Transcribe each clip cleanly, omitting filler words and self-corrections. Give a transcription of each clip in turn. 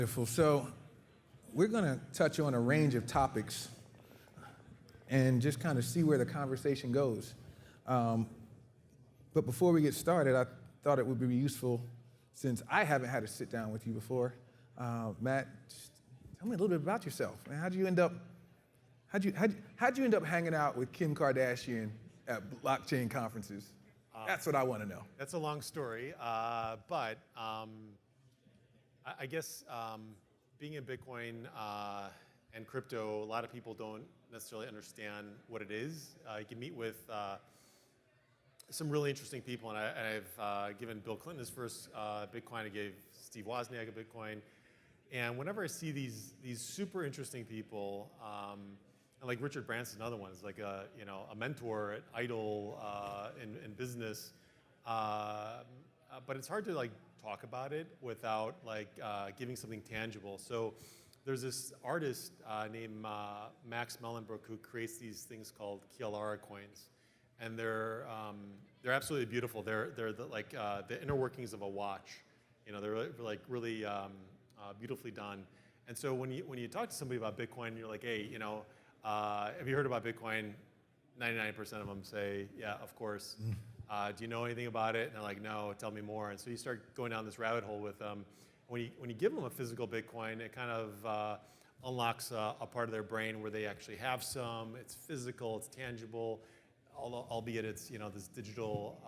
Wonderful. So we're going to touch on a range of topics and just kind of see where the conversation goes. But before we get started, I thought it would be useful, since I haven't had to sit down with you before. Matt, just tell me a little bit about yourself. Man, how'd you end up hanging out with Kim Kardashian at blockchain conferences? That's what I want to know. That's a long story, but I guess being in Bitcoin and crypto, a lot of people don't necessarily understand what it is. You can meet with some really interesting people, and I've given Bill Clinton his first Bitcoin. I gave Steve Wozniak a Bitcoin, and whenever I see these super interesting people, and like Richard Branson's another one, is like a mentor at Idol in business, but it's hard to like talk about it without like giving something tangible. So there's this artist named Max Mellenbrook who creates these things called KLR coins, and they're absolutely beautiful. They're the inner workings of a watch. They're like really beautifully done. And so when you talk to somebody about Bitcoin, you're like, hey, have you heard about Bitcoin? 99% of them say, yeah, of course. Do you know anything about it? And they're like, no, tell me more. And so you start going down this rabbit hole with them. When you give them a physical Bitcoin, it kind of unlocks a part of their brain where they actually have some. It's physical, it's tangible, albeit it's this digital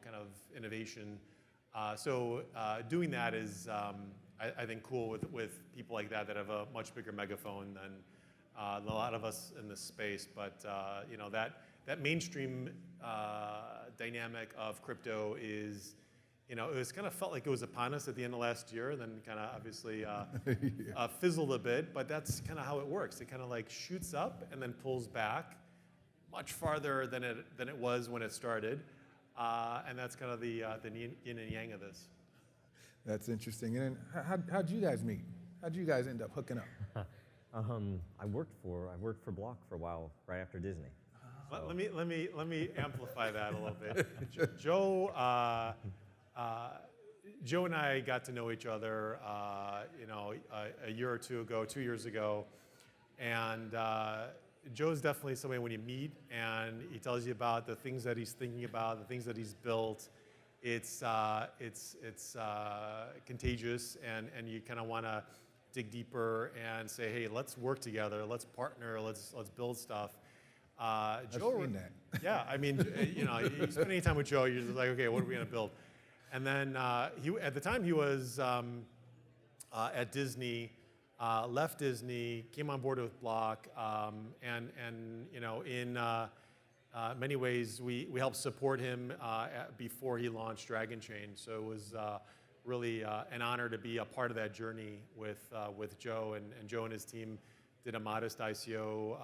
kind of innovation. So doing that is I think cool with people like that have a much bigger megaphone than a lot of us in this space. But that mainstream dynamic of crypto is, it was kind of felt like it was upon us at the end of last year, and then kind of obviously fizzled a bit. But that's kind of how it works. It kind of like shoots up and then pulls back much farther than it was when it started, and that's kind of the yin and yang of this. That's interesting. And how'd you guys meet? How'd you guys end up hooking up? I worked for Block for a while right after Disney. So. Let me amplify that a little bit. Joe and I got to know each other, a year or two ago, 2 years ago, and Joe's definitely somebody when you meet and he tells you about the things that he's thinking about, the things that he's built. It's contagious, and you kind of want to dig deeper and say, hey, let's work together, let's partner, let's build stuff. Joe, I've seen that. Yeah, I mean, you spend any time with Joe, you're just like, okay, what are we gonna build? And then at the time he was at Disney, left Disney, came on board with Block, and in many ways we helped support him before he launched Dragon Chain. So it was really an honor to be a part of that journey with Joe, and Joe and his team did a modest ICO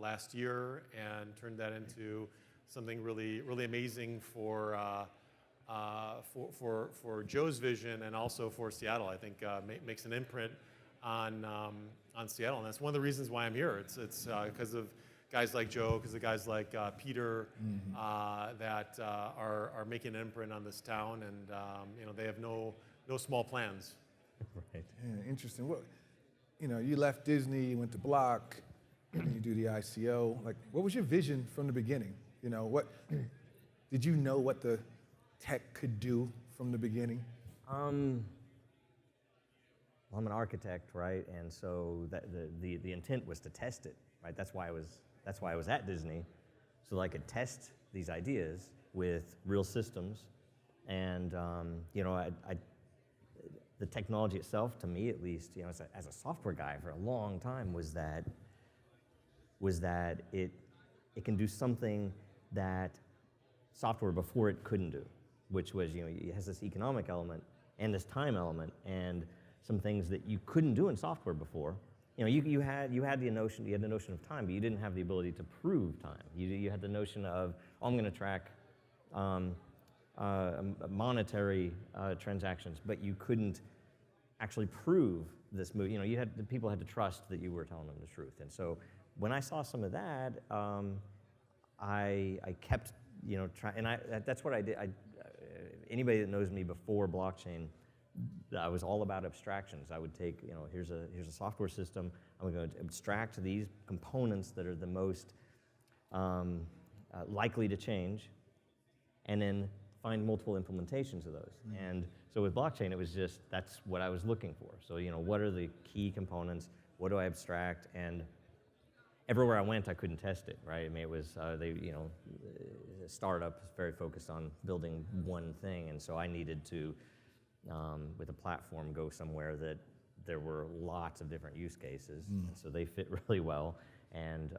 last year and turned that into something really, really amazing for Joe's vision and also for Seattle. I think makes an imprint on Seattle, and that's one of the reasons why I'm here. It's because of guys like Joe, because of guys like Peter, that are making an imprint on this town, and they have no small plans. Right. Yeah, interesting. Well, you left Disney, you went to Block, and you do the ICO. Like, what was your vision from the beginning? What did you know what the tech could do from the beginning? Well, I'm an architect, right? And so the intent was to test it, right? That's why I was at Disney, so that I could test these ideas with real systems. And the technology itself, to me at least, as a software guy for a long time, was that it can do something that software before it couldn't do, which was, it has this economic element and this time element and some things that you couldn't do in software before. You had the notion of time, but you didn't have the ability to prove time. You had the notion of, I'm going to track monetary transactions, but you couldn't actually prove this move. People had to trust that you were telling them the truth. And so when I saw some of that, I kept trying, and that's what I did. Anybody that knows me before blockchain I was all about abstractions. I would take, here's a software system. I'm going to abstract these components that are the most likely to change, and then find multiple implementations of those. And so with blockchain, it was just, that's what I was looking for. So, what are the key components? What do I abstract? And everywhere I went, I couldn't test it, right? I mean, it was, a startup is very focused on building one thing, and so I needed to, with a platform, go somewhere that there were lots of different use cases, and so they fit really well, and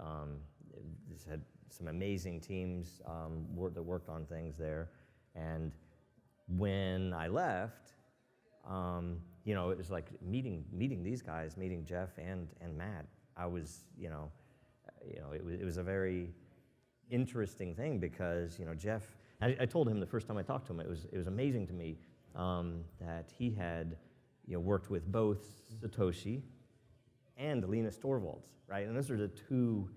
just had some amazing teams that worked on things there. And when I left, it was like meeting these guys, meeting Jeff and Matt. I was, it was a very interesting thing because, Jeff, I told him the first time I talked to him, it was amazing to me that he had, worked with both Satoshi and Linus Torvalds, right? And those are the two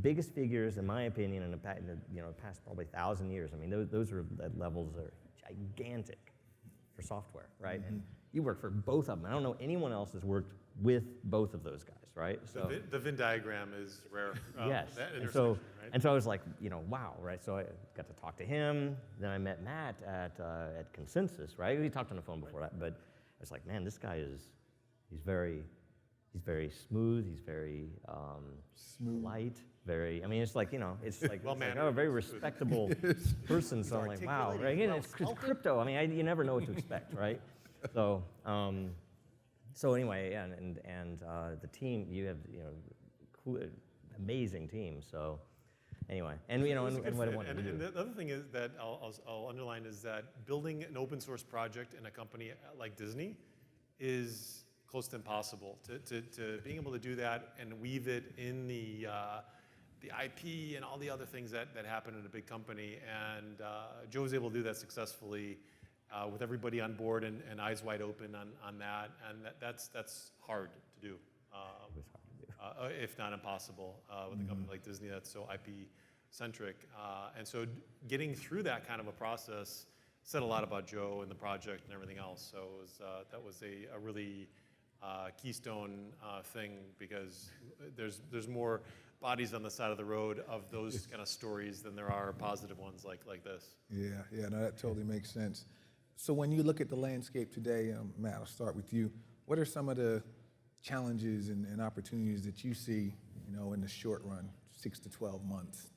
biggest figures, in my opinion, in the past probably 1,000 years. I mean, those are at levels that are gigantic for software, right? And you work for both of them. I don't know anyone else has worked with both of those guys, right? So the Venn diagram is rare. Yes, That and so right? and so I was like, wow, right? So I got to talk to him. Then I met Matt at Consensus, right? We talked on the phone before that, but I was like, man, this guy he's very smooth. He's very light. Very. I mean, it's like it's like, a very respectable person. So I'm like, wow, right? Again, it's crypto. I mean, you never know what to expect, right? So. So anyway, yeah, and the team, you have cool, amazing team. So anyway, and and what I wanted to do. And the other thing is that I'll underline is that building an open source project in a company like Disney is close to impossible. To being able to do that and weave it in the IP and all the other things that happen in a big company, and Joe was able to do that successfully. With everybody on board and eyes wide open on that, and that's hard to do. It was hard to do. If not impossible, with a company like Disney that's so IP centric. And so getting through that kind of a process said a lot about Joe and the project and everything else. So that was a really keystone thing, because there's more bodies on the side of the road of those kind of stories than there are positive ones like this. Yeah, no, that totally makes sense. So when you look at the landscape today, Matt, I'll start with you. What are some of the challenges and opportunities that you see, in the short run, 6 to 12 months?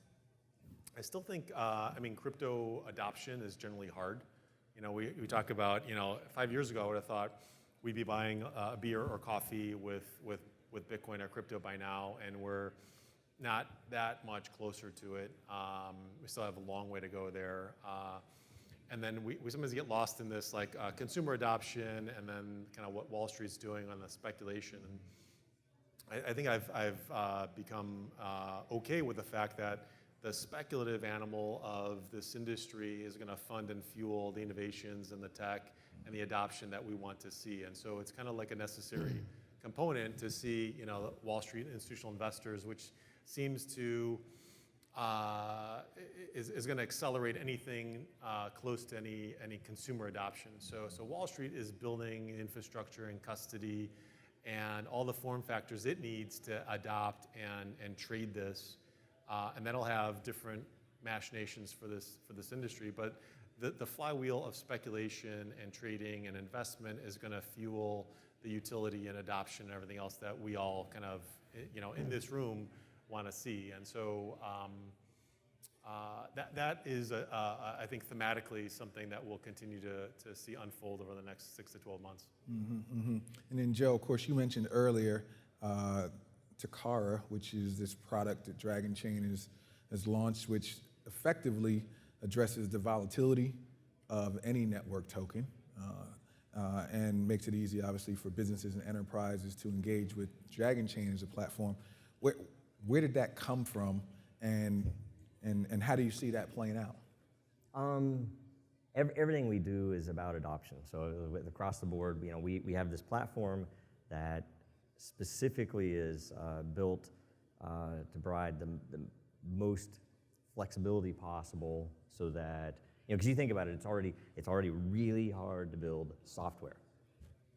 I still think, crypto adoption is generally hard. We talk about, 5 years ago, I would have thought we'd be buying a beer or coffee with Bitcoin or crypto by now, and we're not that much closer to it. We still have a long way to go there. And then we sometimes get lost in this consumer adoption, and then kind of what Wall Street's doing on the speculation. And I think I've become okay with the fact that the speculative animal of this industry is going to fund and fuel the innovations and the tech and the adoption that we want to see. And so it's kind of like a necessary component to see, Wall Street institutional investors, which seems to is going to accelerate anything close to any consumer adoption. So Wall Street is building infrastructure and custody and all the form factors it needs to adopt and trade this, and that'll have different machinations for this industry. But the flywheel of speculation and trading and investment is going to fuel the utility and adoption and everything else that we all kind of in this room want to see. And so that is, I think, thematically something that we'll continue to see unfold over the next 6 to 12 months. And then, Joe, of course, you mentioned earlier Takara, which is this product that Dragon Chain has launched, which effectively addresses the volatility of any network token and makes it easy, obviously, for businesses and enterprises to engage with Dragon Chain as a platform. Where did that come from, and how do you see that playing out? Everything we do is about adoption. So across the board, we have this platform that specifically is built to provide the most flexibility possible, so that because you think about it, it's already really hard to build software,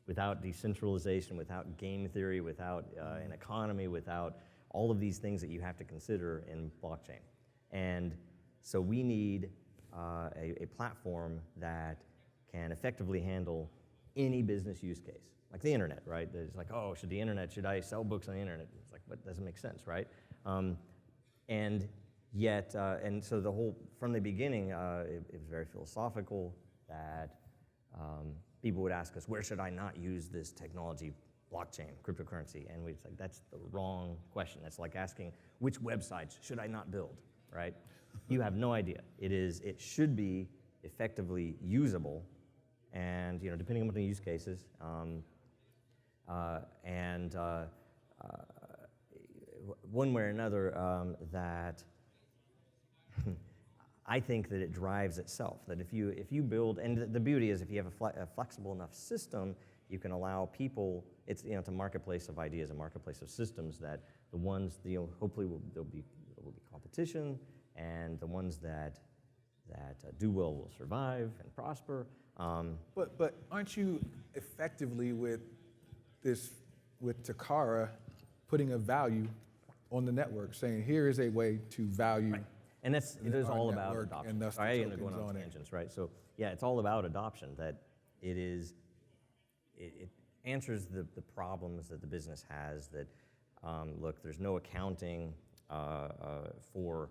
without decentralization, without game theory, without an economy, without all of these things that you have to consider in blockchain. And so we need a platform that can effectively handle any business use case, like the internet, right? It's like, oh, should I sell books on the internet? It's like, what doesn't make sense, right? And yet, and so the whole, from the beginning, it was very philosophical that people would ask us, where should I not use this technology, blockchain, cryptocurrency? And we'd say, that's the wrong question. That's like asking, which websites should I not build, right? You have no idea. It should be effectively usable, and depending on the use cases, one way or another, that I think that it drives itself. That if you build, and the beauty is if you have a flexible enough system, you can allow people. It's a marketplace of ideas, a marketplace of systems. That the ones hopefully there'll be competition, and the ones that do well will survive and prosper. But aren't you effectively with Takara putting a value on the network, saying here is a way to value. Right. And it is all about adoption. And thus the right? tokens on it. Tangents, right? So yeah, it's all about adoption. That it answers the problems that the business has. That look, there's no accounting for.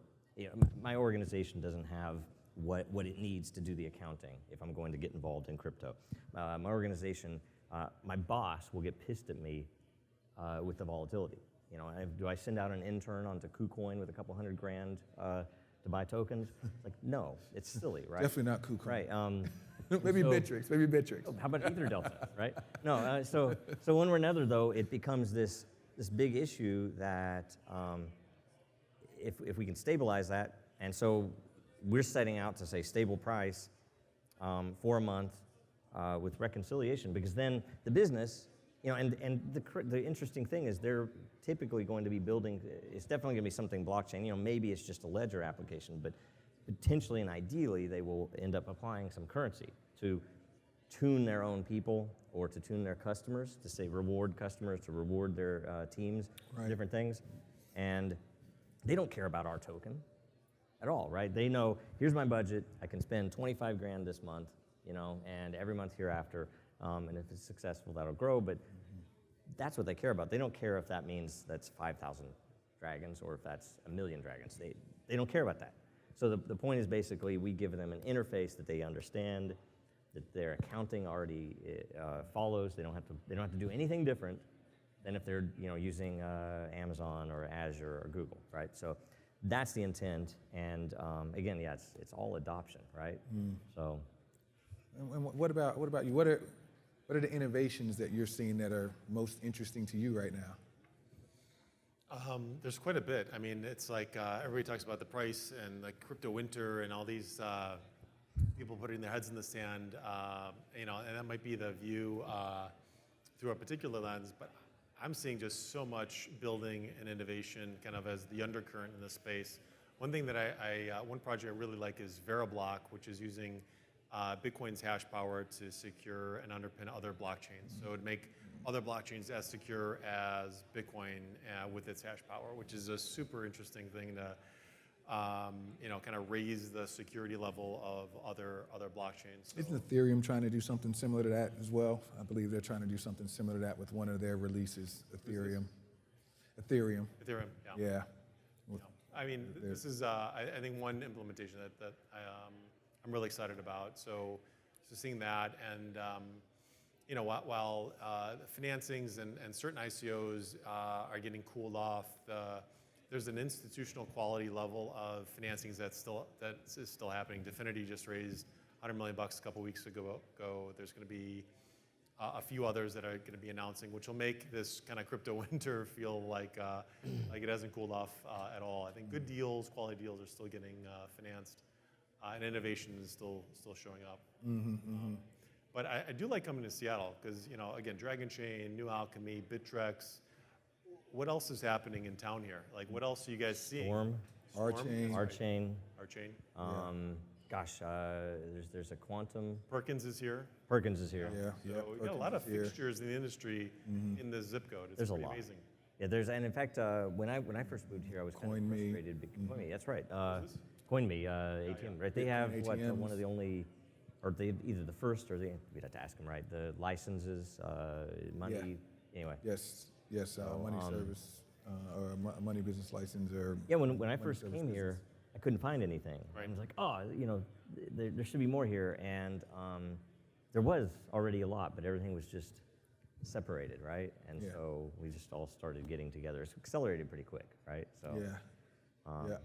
My organization doesn't have what it needs to do the accounting if I'm going to get involved in crypto. My organization, my boss will get pissed at me with the volatility. Do I send out an intern onto KuCoin with a couple $100,000 to buy tokens? Like, no, it's silly, right? Definitely not KuCoin. Right. Maybe Bittrex. Maybe Bittrex. How about Ether Delta, right? No. So one way or another, though, it becomes this big issue that if we can stabilize that, and so we're setting out to say stable price for a month with reconciliation, because then the business. And the interesting thing is they're typically going to be building, it's definitely going to be something blockchain. Maybe it's just a ledger application, but potentially and ideally they will end up applying some currency to tune their own people or to tune their customers, to say reward customers, to reward their teams, right. Different things. And they don't care about our token at all, right? They know, here's my budget, I can spend $25,000 this month, and every month hereafter. And if it's successful, that'll grow, but that's what they care about. They don't care if that means that's 5,000 dragons or if that's 1,000,000 dragons. They don't care about that. So the point is basically we give them an interface that they understand, that their accounting already follows. They don't have to do anything different than if they're using Amazon or Azure or Google, right? So that's the intent. And again, yeah, it's all adoption, right? So. And what about you? What are the innovations that you're seeing that are most interesting to you right now? There's quite a bit. I mean, it's like everybody talks about the price and like crypto winter and all these people putting their heads in the sand, and that might be the view through a particular lens, but I'm seeing just so much building and innovation kind of as the undercurrent in this space. One thing that one project I really like is Veriblock, which is using Bitcoin's hash power to secure and underpin other blockchains. So it would make other blockchains as secure as Bitcoin with its hash power, which is a super interesting thing to, kind of raise the security level of other blockchains. So. Isn't Ethereum trying to do something similar to that as well? I believe they're trying to do something similar to that with one of their releases, Ethereum. Ethereum, yeah. Yeah. I mean, this is, I think, one implementation that I'm really excited about. So seeing that, and while the financings and certain ICOs are getting cooled off, there's an institutional quality level of financings that is still happening. Definity just raised $100 million a couple weeks ago. There's going to be a few others that are going to be announcing, which will make this kind of crypto winter feel like it hasn't cooled off at all. I think good deals, quality deals are still getting financed. And innovation is still showing up. But I do like coming to Seattle because, again, Dragon Chain, New Alchemy, Bittrex. What else is happening in town here? Like, what else are you guys seeing? Storm. Archain. Archain. Gosh, there's a quantum. Perkins is here. Perkins is here. Yeah, So yeah. we got a lot of Perkins is here. fixtures in the industry in the zip code. It's There's a pretty lot. amazing. Yeah, and in fact, when I first moved here, I was kind of CoinMe. frustrated. CoinMe, that's right. this? CoinMe, ATM, right? They have Bitcoin what, one ATMs. of the only, or they either the first or we'd have to ask them, right? The licenses, money, anyway. Yes, money service or money business license or Yeah, when I money first service came here, I couldn't find anything. Right. I was like, oh, there should be more here, and there was already a lot, but everything was just separated, right? And Yeah. so we just all started getting together. It's accelerated pretty quick, right? So Yeah, yeah.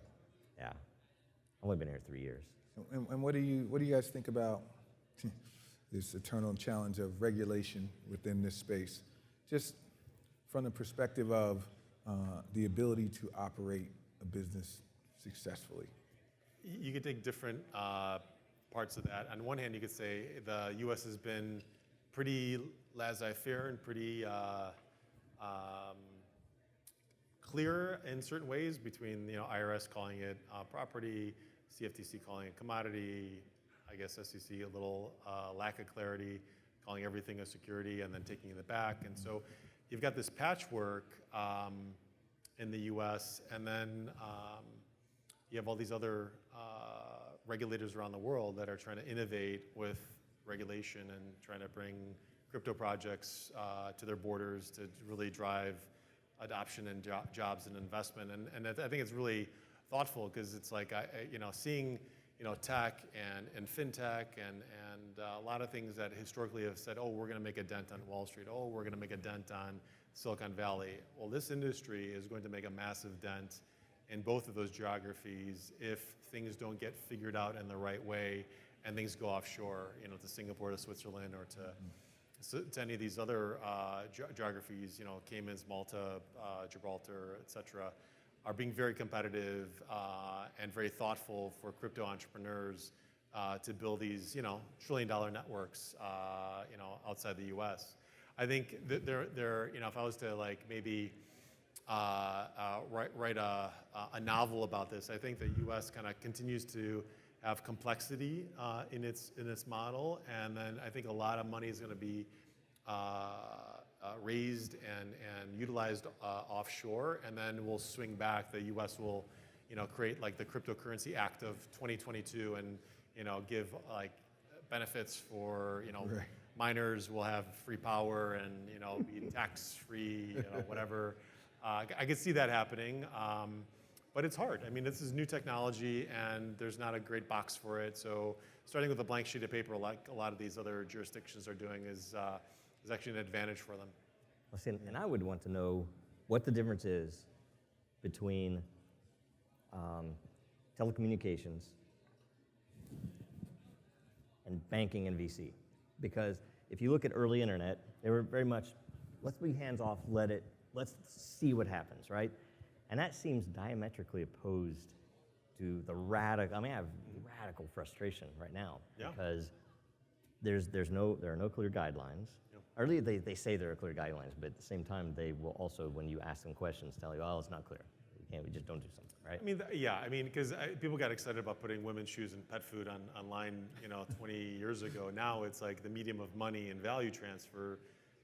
yeah. I've only been here 3 years. And what do you guys think about this eternal challenge of regulation within this space, just from the perspective of the ability to operate a business successfully? You could take different parts of that. On one hand, you could say the U.S. has been pretty laissez-faire and pretty clear in certain ways between IRS calling it property, CFTC calling it commodity, I guess SEC a little lack of clarity, calling everything a security and then taking it back. And so you've got this patchwork in the U.S. and then you have all these other regulators around the world that are trying to innovate with regulation and trying to bring crypto projects to their borders to really drive adoption and jobs and investment. And I think it's really thoughtful because it's like seeing tech and fintech and a lot of things that historically have said, oh, we're going to make a dent on Wall Street. Oh, we're going to make a dent on Silicon Valley. Well, this industry is going to make a massive dent in both of those geographies if things don't get figured out in the right way and things go offshore, to Singapore, to Switzerland, or to any of these other geographies, Caymans, Malta, Gibraltar, et cetera, are being very competitive and very thoughtful for crypto entrepreneurs to build these, trillion-dollar networks, outside the U.S. I think that if I was to maybe write a novel about this, I think the U.S. kind of continues to have complexity in its model, and then I think a lot of money is going to be raised and utilized offshore, and then we'll swing back. The U.S. will, create the Cryptocurrency Act of 2022, and give benefits for Right. miners will have free power and be tax free, whatever. I could see that happening. But it's hard. I mean, this is new technology, and there's not a great box for it. So starting with a blank sheet of paper, like a lot of these other jurisdictions are doing, is actually an advantage for them. Well, see, and I would want to know what the difference is between telecommunications and banking and VC. Because if you look at early internet, they were very much, let's be hands off, let's see what happens, right? And that seems diametrically opposed to the radical. I have radical frustration right now because there are no clear guidelines. Yep. Or at least they say there are clear guidelines, but at the same time, they will also, when you ask them questions, tell you, oh, it's not clear. We just don't do something, right? Because people got excited about putting women's shoes and pet food online, 20 years ago. Now it's like the medium of money and value transfer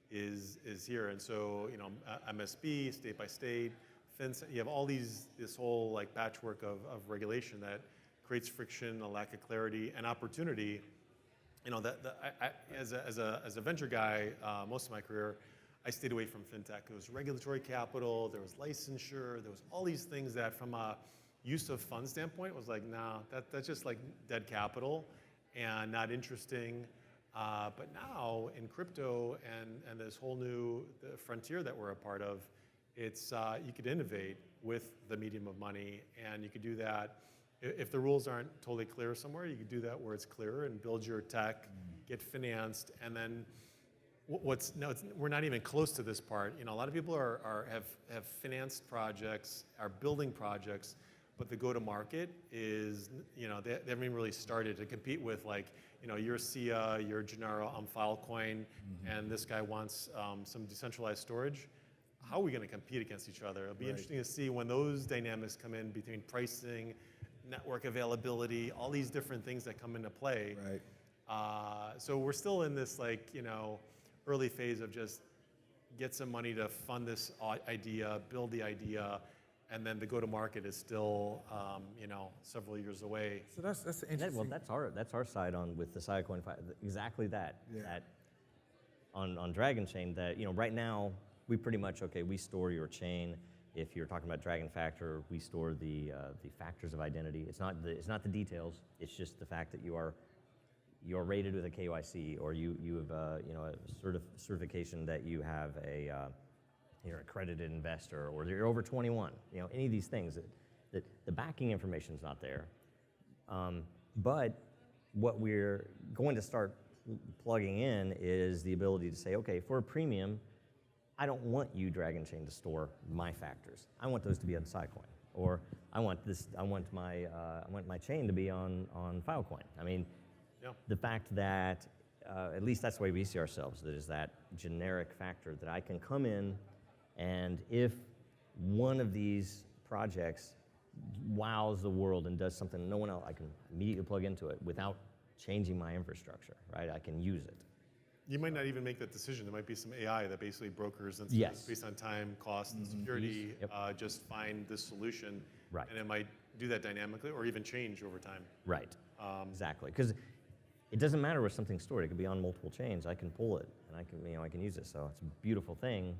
is here, and so MSB, state by state. You have all this whole patchwork of regulation that creates friction, a lack of clarity, and opportunity. As a venture guy, most of my career, I stayed away from fintech. It was regulatory capital, there was licensure, there was all these things that, from a use of funds standpoint, was like, nah, that's just dead capital and not interesting. But now in crypto and this whole new frontier that we're a part of, it's you could innovate with the medium of money, and you could do that. If the rules aren't totally clear somewhere, you could do that where it's clear and build your tech, get financed, and then we're not even close to this part. A lot of people have financed projects, are building projects, but the go-to-market is, they haven't even really started to compete with your SIA, your Gennaro, Filecoin, and this guy wants some decentralized storage. How are we going to compete against each other? It'll be interesting to see when those dynamics come in between pricing network availability, all these different things that come into play. Right. So we're still in this early phase of just get some money to fund this idea, build the idea, and then the go-to-market is still several years away. So that's Well, interesting. that's our side on with the Sidecoin, exactly that. Yeah. That on Dragon Chain, that right now we pretty much we store your chain. If you're talking about Dragon Factor, we store the factors of identity. It's not the details. It's just the fact that you're rated with a KYC, or you have a certification that you have you're an accredited investor, or you're over 21. Any of these things that the backing information is not there. But what we're going to start plugging in is the ability to say, okay, for a premium, I don't want you, Dragon Chain, to store my factors. I want those to be on Sidecoin, or I want my chain to be on Filecoin. I mean, the fact that at least that's the way we see ourselves. That is that generic factor that I can come in, and if one of these projects wows the world and does something no one else, I can immediately plug into it without changing my infrastructure. Right? I can use it. You might not even make that decision. There might be some AI that basically brokers and Yes. based on time, cost, and security, Yep. just find this solution. Right. And it might do that dynamically or even change over time. Right. Exactly. Because it doesn't matter where something's stored. It could be on multiple chains. I can pull it, and I can use it. So it's a beautiful thing,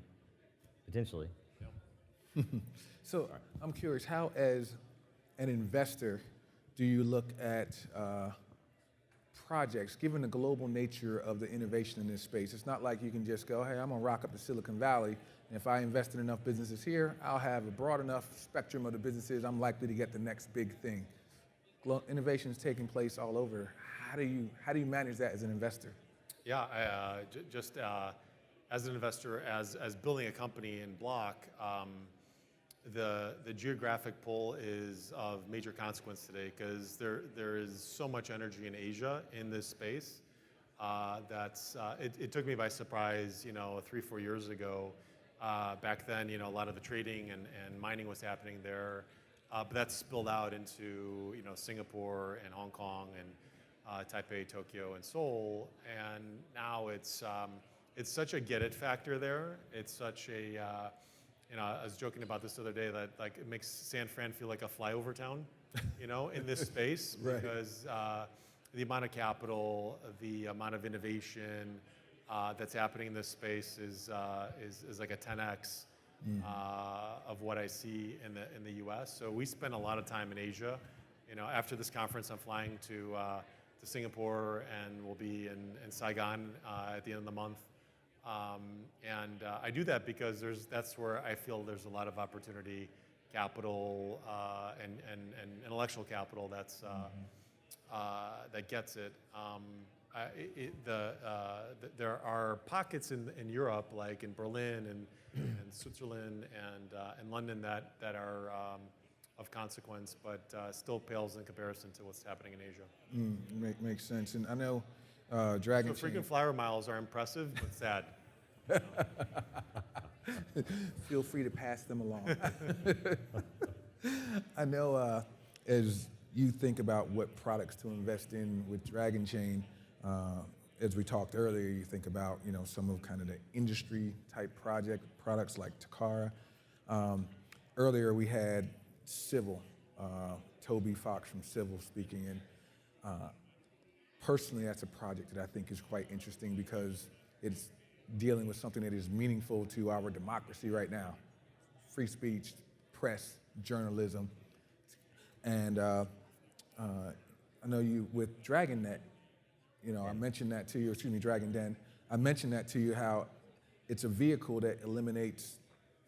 potentially. So I'm curious, how as an investor do you look at projects, given the global nature of the innovation in this space? It's not like you can just go, hey, I'm gonna rock up to Silicon Valley, and if I invest in enough businesses here, I'll have a broad enough spectrum of the businesses, I'm likely to get the next big thing. Innovation is taking place all over. How do you manage that as an investor? Yeah, just as an investor, as building a company in block, the geographic pull is of major consequence today, because there is so much energy in Asia in this space. It took me by surprise, 3-4 years ago. Back then, a lot of the trading and mining was happening there, but that's spilled out into Singapore and Hong Kong and Taipei, Tokyo, and Seoul, and now it's such a get it factor there. It's such a I was joking about this the other day that it makes San Fran feel like a flyover town, in this space. Right. Because the amount of capital, the amount of innovation that's happening in this space is like a 10x of what I see in the U.S. So we spend a lot of time in Asia. After this conference, I'm flying to Singapore, and we'll be in Saigon at the end of the month. I do that because that's where I feel there's a lot of opportunity, capital, and intellectual capital that gets it. There are pockets in Europe, like in Berlin and Switzerland and London, that are of consequence, but still pales in comparison to what's happening in Asia. Makes sense. And I know Dragon So Chain. frequent flyer miles are impressive, but sad. Feel free to pass them along. I know as you think about what products to invest in with Dragon Chain, as we talked earlier, you think about some of kind of the industry type products like Takara. Earlier we had Civil, Toby Fox from Civil speaking, and personally that's a project that I think is quite interesting because it's dealing with something that is meaningful to our democracy right now. Free speech, press, journalism. And I know you, with DragonNet, I mentioned that to you, Dragon Den, I mentioned that to you, how it's a vehicle that eliminates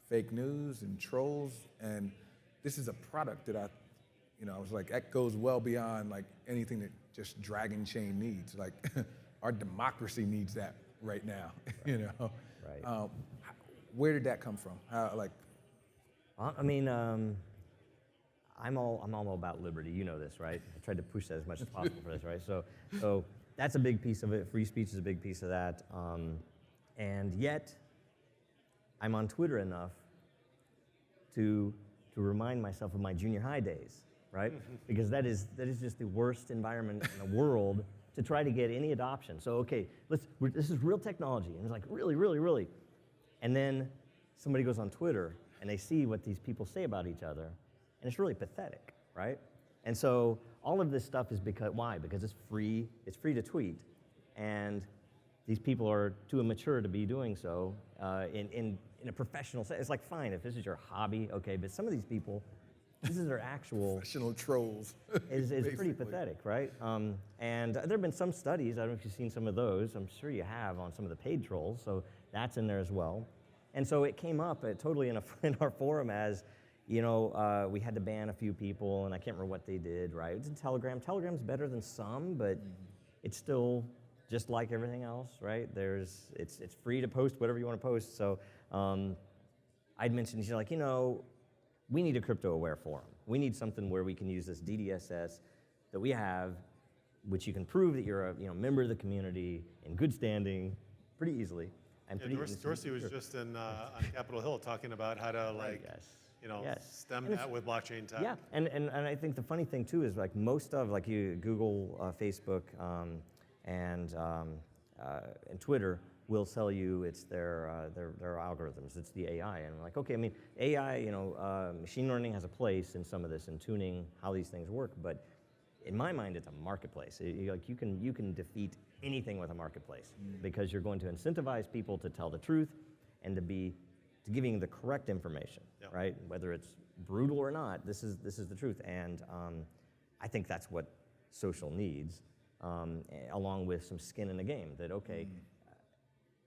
fake news and trolls, and this is a product that I was like, that goes well beyond like anything that just Dragon Chain needs. Like our democracy needs that right now, Right. Where did that come from? How, I mean, I'm all about liberty. You know this, right? I tried to push that as much as possible for this, right? So that's a big piece of it. Free speech is a big piece of that. And yet, I'm on Twitter enough to remind myself of my junior high days, right? Because that is just the worst environment in the world to try to get any adoption. So okay, this is real technology, and it's like really, and then somebody goes on Twitter and they see what these people say about each other, and it's really pathetic, right? And so all of this stuff is why? Because it's free to tweet, and these people are too immature to be doing so in a professional sense. It's like, fine, if this is your hobby, okay, but some of these people, this is their actual... Professional trolls. is pretty pathetic, right? And there have been some studies, I don't know if you've seen some of those, I'm sure you have, on some of the paid trolls, so that's in there as well. And so it came up totally in our forum as, we had to ban a few people, and I can't remember what they did, right? It's in Telegram. Telegram's better than some, but it's still just like everything else, right? It's free to post whatever you want to post. So I'd mentioned, we need a crypto-aware forum. We need something where we can use this DDSS that we have, which you can prove that you're a member of the community in good standing pretty easily. And Dorsey was just on Capitol Hill talking about how to stem that with blockchain tech. Yeah, and I think the funny thing too is most of you Google, Facebook, and Twitter will sell you it's their algorithms, it's the AI, and okay, AI, machine learning has a place in some of this in tuning how these things work, but in my mind, it's a marketplace. You can defeat anything with a marketplace because you're going to incentivize people to tell the truth and to giving the correct information, right? Whether it's brutal or not, this is the truth, and I think that's what social needs, along with some skin in the game. That okay,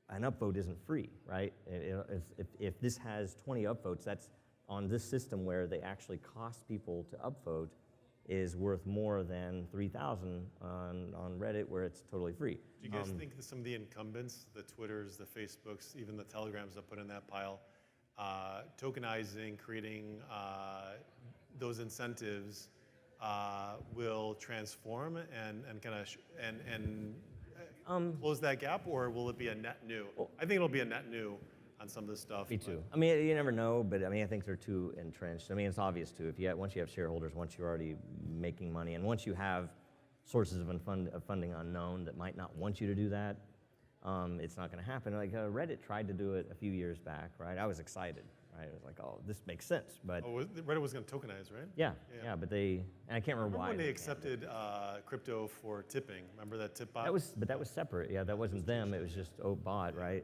an upvote isn't free, right? If this has 20 upvotes, that's on this system where they actually cost people to upvote is worth more than 3,000 on Reddit where it's totally free. Do you guys think that some of the incumbents, the Twitters, the Facebooks, even the Telegrams that put in that pile, tokenizing, creating those incentives will transform and kind of close that gap, or will it be a net new? I think it'll be a net new on some of this stuff. Me too. You never know, but I think they're too entrenched. It's obvious too. Once you have shareholders, once you're already making money, and once you have sources of funding unknown that might not want you to do that, it's not going to happen. Reddit tried to do it a few years back, right? I was excited, right? I was like, oh, this makes sense, but Reddit was going to tokenize, right? Yeah, but and I can't remember why. When they accepted crypto for tipping, remember that tip bot? That was separate. Yeah, that wasn't them. It was just bot, right?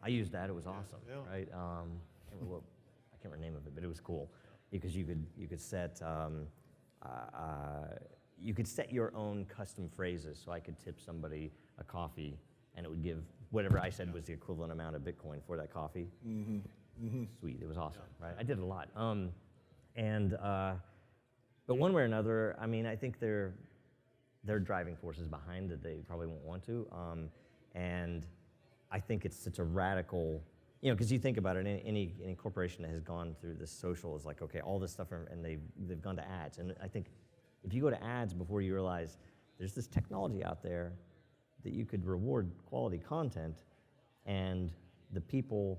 I used that. It was awesome, right? I can't remember the name of it, but it was cool because you could set your own custom phrases. So I could tip somebody a coffee, and it would give whatever I said was the equivalent amount of Bitcoin for that coffee. Sweet, it was awesome, right? I did it a lot. But one way or another, I think they're driving forces behind that they probably won't want to. And I think it's such a radical, because you think about it, any corporation that has gone through this social is okay, all this stuff, and they've gone to ads. And I think if you go to ads before you realize there's this technology out there that you could reward quality content, and the people,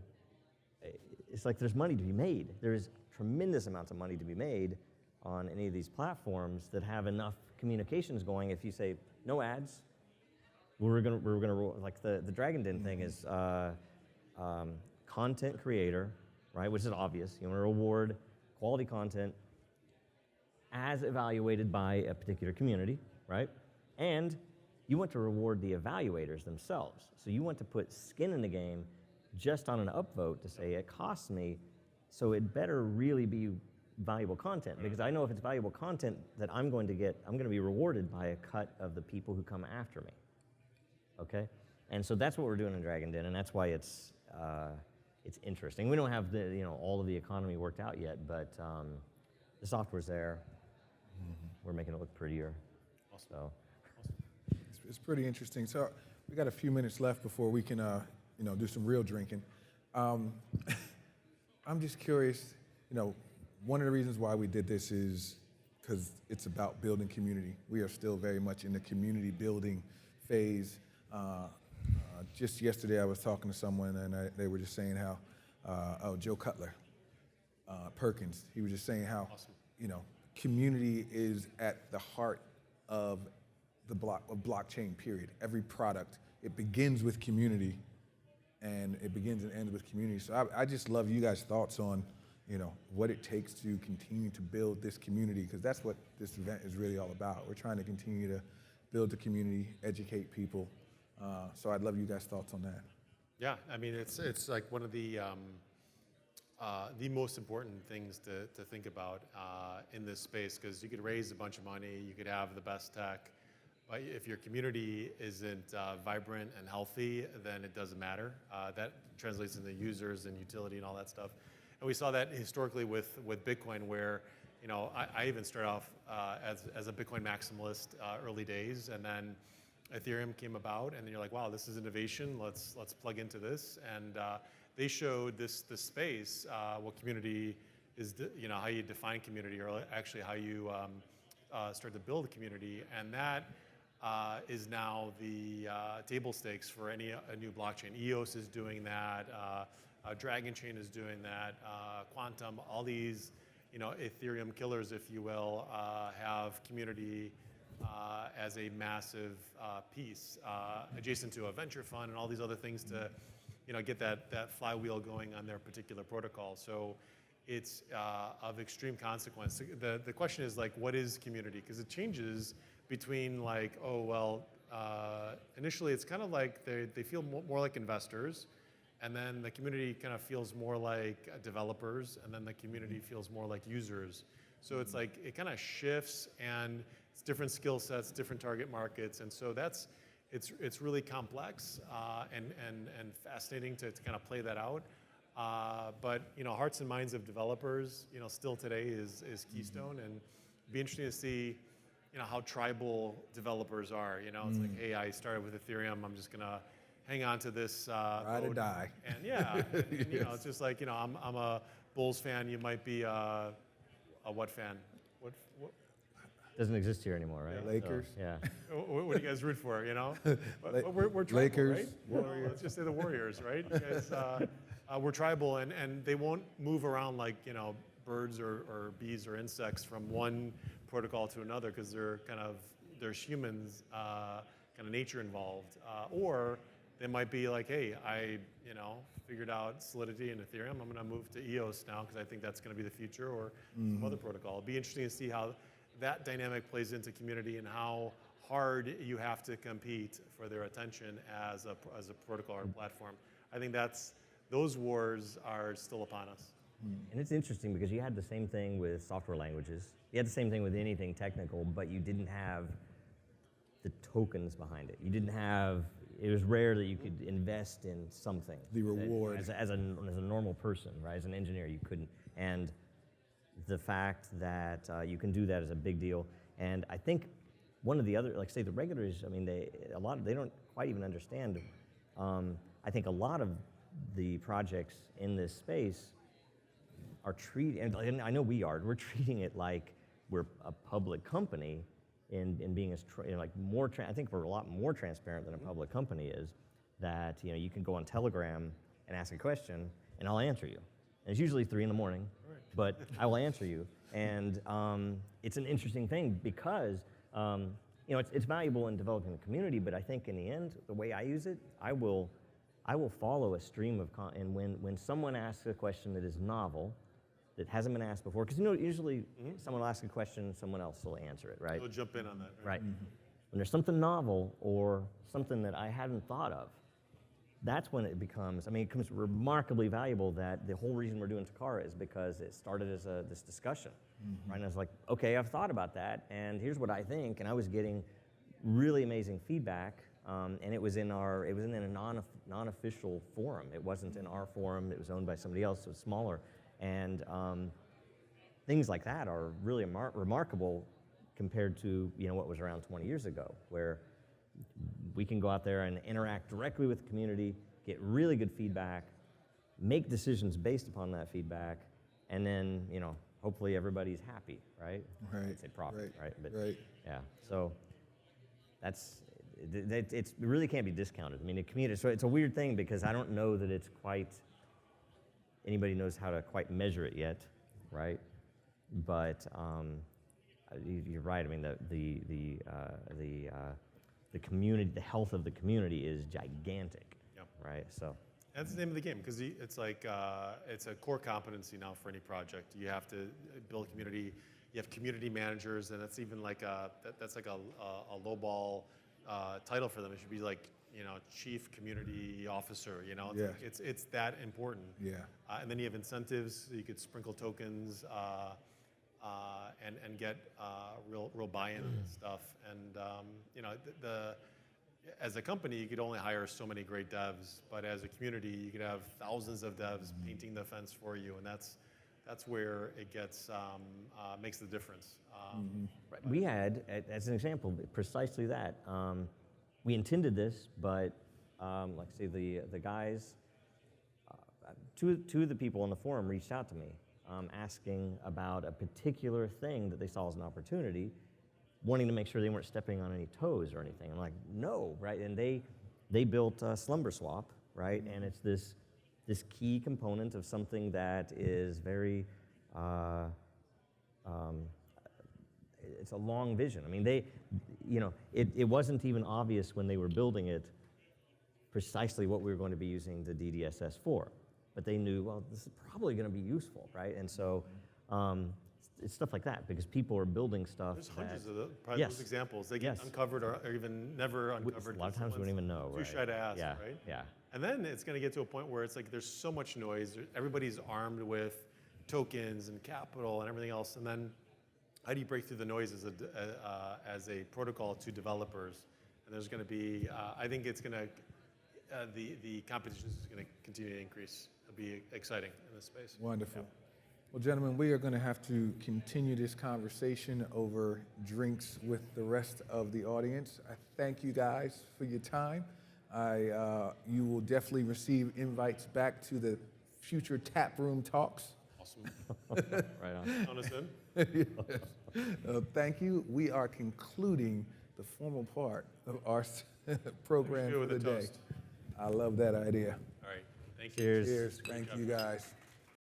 it's there's money to be made. There's tremendous amounts of money to be made on any of these platforms that have enough communications going. If you say no ads, we're gonna the Dragon Den thing is content creator, right? Which is obvious. You want to reward quality content as evaluated by a particular community, right? And you want to reward the evaluators themselves. So you want to put skin in the game just on an upvote to say it costs me, so it better really be valuable content, because I know if it's valuable content that I'm going to be rewarded by a cut of the people who come after me. Okay? And so that's what we're doing in Dragon Den, and that's why it's interesting. We don't have all of the economy worked out yet, but the software's there. We're making it look prettier. Awesome. So. It's pretty interesting. So we got a few minutes left before we can do some real drinking. I'm just curious, one of the reasons why we did this is because it's about building community. We are still very much in the community building phase. Just yesterday I was talking to someone, and they were just saying how, Joe Cutler, Perkins, he was just saying how, Awesome. community is at the heart of the blockchain, period. Every product, it begins with community, and it begins and ends with community. So I just love you guys' thoughts on, what it takes to continue to build this community, because that's what this event is really all about. We're trying to continue to build the community, educate people. So I'd love you guys' thoughts on that. Yeah, I mean, it's like one of the most important things to think about in this space, because you could raise a bunch of money, you could have the best tech, but if your community isn't vibrant and healthy, then it doesn't matter. That translates into users and utility and all that stuff. And we saw that historically with Bitcoin, where I even started off as a Bitcoin maximalist early days, and then Ethereum came about, and then you're like, wow, this is innovation. Let's plug into this. And they showed this space, what community is, how you define community, or actually how you start to build a community. And that is now the table stakes for a new blockchain. EOS is doing that. Dragon Chain is doing that. Quantum, all these, Ethereum killers, if you will, have community as a massive piece, adjacent to a venture fund and all these other things to, get that flywheel going on their particular protocol. So it's of extreme consequence. The question is, like, what is community? Because it changes between, like, initially it's kind of like they feel more like investors, and then the community kind of feels more like developers, and then the community feels more like users. So it's like it kind of shifts, and it's different skill sets, different target markets, and so it's really complex and fascinating to kind of play that out. But hearts and minds of developers, still today is keystone, and it'd be interesting to see, how tribal developers are. It's like, hey, I started with Ethereum, I'm just gonna hang on to this. Ride or die. And it's just like, I'm a Bulls fan. You might be a what fan? What? Doesn't exist here anymore, right? Lakers. So, yeah. What do you guys root for? We're tribal, Lakers. right? Warriors. Let's just say the Warriors, right? You guys, we're tribal, and they won't move around like birds or bees or insects from one protocol to another, because there's humans, kind of nature involved, or they might be like, hey, I figured out Solidity and Ethereum. I'm going to move to EOS now because I think that's going to be the future, or some other protocol. It'll be interesting to see how that dynamic plays into community, and how hard you have to compete for their attention as a protocol or platform. I think those wars are still upon us. And it's interesting because you had the same thing with software languages. You had the same thing with anything technical, but you didn't have the tokens behind it. You didn't have. It was rare that you could invest in something. The reward. As a normal person, right? As an engineer, you couldn't. And the fact that you can do that is a big deal. And I think one of the other, like say the regulators, I mean, they don't quite even understand. I think a lot of the projects in this space are treating, and I know we're treating it like we're a public company, in being as more. I think we're a lot more transparent than a public company is. That you can go on Telegram and ask a question, and I'll answer you. And it's usually 3 a.m, right. But I will answer you. And it's an interesting thing because it's valuable in developing the community. But I think in the end, the way I use it, I will follow a stream of and when someone asks a question that is novel, that hasn't been asked before, because usually someone will ask a question, someone else will answer it, right? We'll jump in on that. Right. When there's something novel or something that I hadn't thought of, that's when it becomes remarkably valuable. That the whole reason we're doing Takara is because it started as this discussion, right? And I was like, okay, I've thought about that, and here's what I think, and I was getting really amazing feedback, and it was in a non-official forum. It wasn't in our forum. It was owned by somebody else. So it was smaller. And things like that are really remarkable compared to what was around 20 years ago, where we can go out there and interact directly with the community, get really good feedback, make decisions based upon that feedback, and then hopefully everybody's happy, right? Right. I'd say profit, right? But, right. Yeah. So it really can't be discounted. I mean, the community. So it's a weird thing because I don't know that it's quite. Anybody knows how to quite measure it yet, right? But you're right. I mean, the community, the health of the community is gigantic, Yep. right? So That's the name of the game, because it's like it's a core competency now for any project. You have to build community. You have community managers, and that's even like that's like a lowball title for them. It should be like, you know, chief community officer. You know, Yeah. it's that important. Yeah. And then you have incentives. So you could sprinkle tokens and get real buy-in and stuff. And you know, as a company, you could only hire so many great devs, but as a community, you could have thousands of devs painting the fence for you, and that's where it gets makes the difference. right. We had, as an example, precisely that. We intended this, but like I say, the guys, two of the people on the forum reached out to me asking about a particular thing that they saw as an opportunity, wanting to make sure they weren't stepping on any toes or anything. I'm like, no, right? And they built Slumber Swap, right? And it's this key component of something that is very, it's a long vision. I mean, it wasn't even obvious when they were building it precisely what we were going to be using the DDSS for. But they knew, well, this is probably going to be useful, right? And so it's stuff like that, because people are building stuff. There's that, hundreds of yes. those examples. They get Yes. uncovered or even never uncovered. A lot of times we don't even know, Too right? shy to ask, Yeah, right? yeah. And then it's going to get to a point where it's like there's so much noise. Everybody's armed with tokens and capital and everything else. And then how do you break through the noise as a protocol to developers? And there's going to be, I think it's going to, the competition is going to continue to increase. It'll be exciting in this space. Wonderful. Well, gentlemen, we are going to have to continue this conversation over drinks with the rest of the audience. I thank you guys for your time. You will definitely receive invites back to the future Taproom talks. Awesome. Right on. Count us in. Yes. Thank you. We are concluding the formal part of our program Let's do it for with the a day. toast. I love that idea. All right. Thank you. Cheers. Cheers. Thank you, guys.